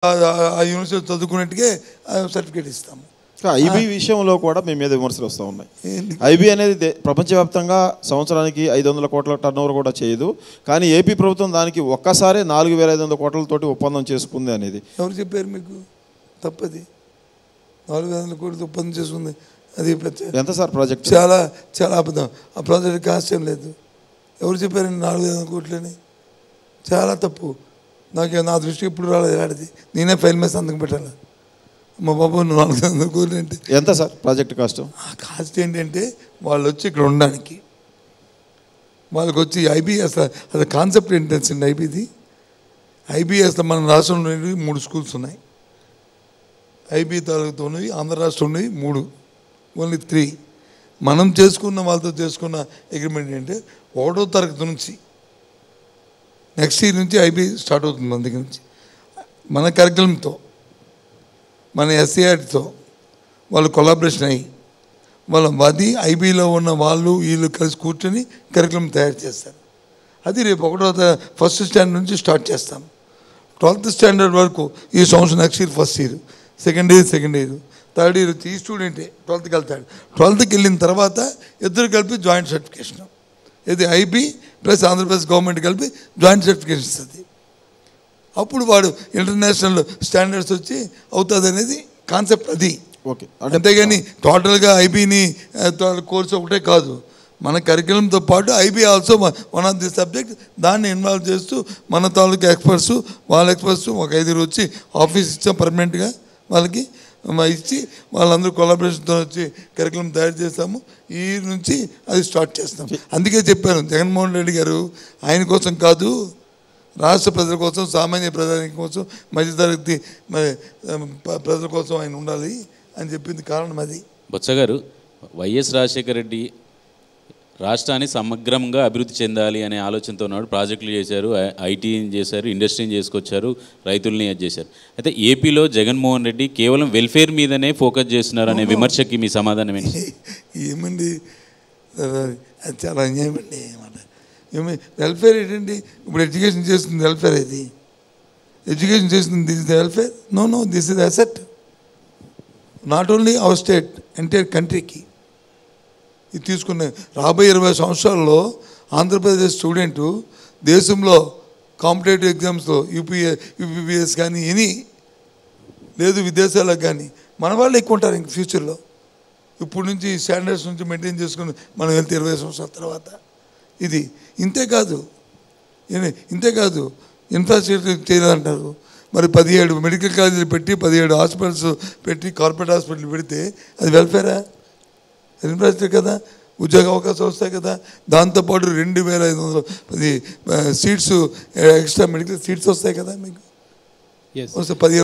ఆ university చదువుకున్నట్టుగా certificate ఇస్తాము. IB విషయంలో కూడా మీ మీద విమర్శలు వస్తూ ఉన్నాయి. ఐబీ అనేది ప్రపంచవ్యాప్తంగా సంవత్సరానికి 500 కోట్ల టర్నోవర్ కూడా చేయదు, కానీ ఏపీ ప్రభుత్వం దానికి ఒక్కసారి 4500 కోట్లతోటి ఒప్పందం చేసుకుంది అనేది. ఎవరు చెప్పారు మీకు? తప్పది. 4500 కోట్లతో ఒప్పందం చేసుకుంది. అది ఎంత సార్ ప్రాజెక్ట్? చాలా చాలా అబద్ధం. ఆ ప్రాజెక్ట్ కాస్ట్ ఏం లేదు. ఎవరు చెప్పారండి 4500 కోట్లని? చాలా తప్పు. నా దృష్టికి ఎప్పుడు రాలేదు. ఆడిది నేనే ఫైల్ మీద సంతకం పెట్టాలి. మా బాబు 400 కోట్లు అంటే ఎంత సార్ ప్రాజెక్ట్ కాస్ట్? ఆ కాస్ట్ ఏంటంటే వాళ్ళు వచ్చి ఇక్కడ ఉండడానికి, వాళ్ళకి వచ్చి ఐబీ అసలు కాన్సెప్ట్ ఏంటి తెలిసింది? ఐబీఎస్లో మన రాష్ట్రంలో 3 స్కూల్స్ ఉన్నాయి. ఐబీ తాలూకుతో ఉన్నవి, ఆంధ్ర రాష్ట్రం ఉన్నవి 3, ఓన్లీ 3. మనం చేసుకున్న వాళ్ళతో చేసుకున్న అగ్రిమెంట్ ఏంటంటే 1వ తరగతి నుంచి నెక్స్ట్ ఇయర్ నుంచి ఐబీ స్టార్ట్ అవుతుంది. మన దగ్గర నుంచి మన కరికులంతో, మన ఎస్సీఆర్టీతో వాళ్ళు కొలాబరేషన్ అయ్యి అది ఐబీలో ఉన్న వాళ్ళు వీళ్ళు కలిసి కూర్చొని కరికులం తయారు చేస్తారు. అది రేపు 1st స్టాండర్డ్ నుంచి స్టార్ట్ చేస్తాం. 12th స్టాండర్డ్ వరకు ఈ సంవత్సరం, next year first year, second year, third year వచ్చి ఈ స్టూడెంటే 12th వెళ్తాడు. 12th వెళ్ళిన తర్వాత ఇద్దరు కలిపి జాయింట్ సర్టిఫికేషన్, ఇది ఐబీ ప్లస్ ఆంధ్రప్రదేశ్ గవర్నమెంట్ కలిపి జాయింట్ సర్టిఫికేషన్ ఇస్తుంది. అప్పుడు వాడు ఇంటర్నేషనల్ స్టాండర్డ్స్ వచ్చి అవుతుంది అనేది కాన్సెప్ట్. అది ఓకే. అంతేగాని టోటల్గా ఐబీని కోర్సు ఒకటే కాదు, మన కరికులంతో పాటు IB also one of the subject. దాన్ని ఇన్వాల్వ్ చేస్తూ మన తాలూకా ఎక్స్పర్ట్స్, వాళ్ళ ఎక్స్పర్ట్స్ ఒక 5 వచ్చి ఆఫీస్ ఇచ్చాం పర్మనెంట్గా వాళ్ళకి ఇచ్చి, వాళ్ళందరూ కొలాబరేషన్తో వచ్చి కరికులం తయారు చేస్తాము. ఈ నుంచి అది స్టార్ట్ చేస్తాం. అందుకే చెప్పాను, జగన్మోహన్ రెడ్డి గారు ఆయన కోసం కాదు, రాష్ట్ర ప్రజల కోసం, సామాన్య ప్రజానికి కోసం, మధ్యతరగతి ప్రజల కోసం ఆయన ఉండాలి అని చెప్పింది కారణం అది. బొత్స గారు, వైఎస్ రాజశేఖర రెడ్డి రాష్ట్రాన్ని సమగ్రంగా అభివృద్ధి చెందాలి అనే ఆలోచనతో ఉన్నాడు. ప్రాజెక్టులు చేశారు, ఐటీని చేశారు, ఇండస్ట్రీని చేసుకొచ్చారు, రైతుల్ని అది చేశారు. అయితే ఏపీలో జగన్మోహన్ రెడ్డి కేవలం వెల్ఫేర్ మీదనే ఫోకస్ చేస్తున్నారు అనే విమర్శకి మీ సమాధానం ఏంటి? ఏమండి, అది చాలా అన్యాయం అండి. వెల్ఫేర్ ఏంటండి? ఇప్పుడు ఎడ్యుకేషన్ చేస్తుంది వెల్ఫేర్. ఇది ఎడ్యుకేషన్ చేస్తుంది, this is the welfare? No, this is asset. Not only our state, entire కంట్రీకి. ఇది తీసుకున్న రాబోయే 20 సంవత్సరాల్లో ఆంధ్రప్రదేశ్ స్టూడెంటు దేశంలో కాంపిటేటివ్ ఎగ్జామ్స్లో యూపీబీఎస్ కానీ ఎనీ లేదు, విదేశాలకు కానీ మన వాళ్ళు ఎక్కువ ఉంటారు ఇంక ఫ్యూచర్లో. ఇప్పుడు నుంచి స్టాండర్డ్స్ నుంచి మెయింటైన్ చేసుకుని మనం వెళ్తే 20 సంవత్సరాల తర్వాత ఇది ఇంతే కాదు ఇన్ఫ్రాస్ట్రక్చర్ చేయాలంటారు. మరి 17 మెడికల్ కాలేజీలు పెట్టి 17 హాస్పిటల్స్ పెట్టి కార్పొరేట్ హాస్పిటల్ పెడితే అది వెల్ఫేరా? ఇన్ఫ్రాస్ట్రక్చర్ కదా, ఉద్యోగ అవకాశాలు వస్తాయి కదా. దాంతోపాటు 2510 సీట్స్ ఎక్స్ట్రా మెడికల్ సీట్స్ వస్తాయి కదా మీకు. 15